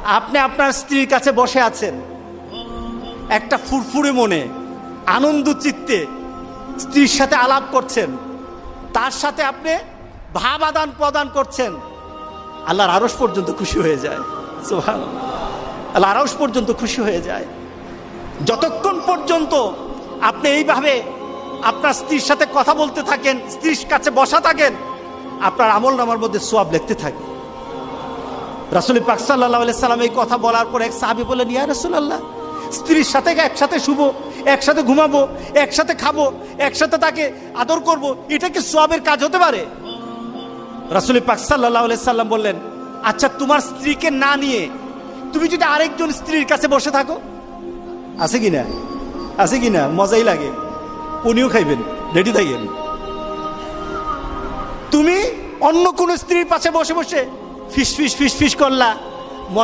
আপনি আপনার স্ত্রীর কাছে বসে আছেন, একটা ফুরফুরে মনে, আনন্দ চিত্তে স্ত্রীর সাথে আলাপ করছেন, তার সাথে আপনি ভাব আদান প্রদান করছেন, আল্লাহর আরশ পর্যন্ত খুশি হয়ে যায়। সুবহানাল্লাহ, আল্লাহর আরশ পর্যন্ত খুশি হয়ে যায়। যতক্ষণ পর্যন্ত আপনি এইভাবে আপনার স্ত্রীর সাথে কথা বলতে থাকেন, স্ত্রীর কাছে বসা থাকেন, আপনার আমলনামার মধ্যে সওয়াব লিখতে থাকে। রাসূল পাক সাল্লাল্লাহু আলাইহি সাল্লাম এই কথা বলার পর এক সাহাবী বললেন, ইয়া রাসূলুল্লাহ, স্ত্রীর সাথে একসাথে শুবো, একসাথে ঘুমাবো, একসাথে খাবো, একসাথে তাকে আদর করব, এটা কি সওয়াবের কাজ হতে পারে? রাসূল পাক সাল্লাল্লাহু আলাইহি সাল্লাম বললেন, আচ্ছা তোমার স্ত্রীকে না নিয়ে তুমি যদি আরেকজন স্ত্রীর কাছে বসে থাকো, আছে কিনা? আছে কিনা? মজাই লাগে, উনিও খাইবেন, রেডি থাকেন। তুমি অন্য কোন স্ত্রীর পাশে বসে বসে ফিস ফিস ফিস ফিস করলা,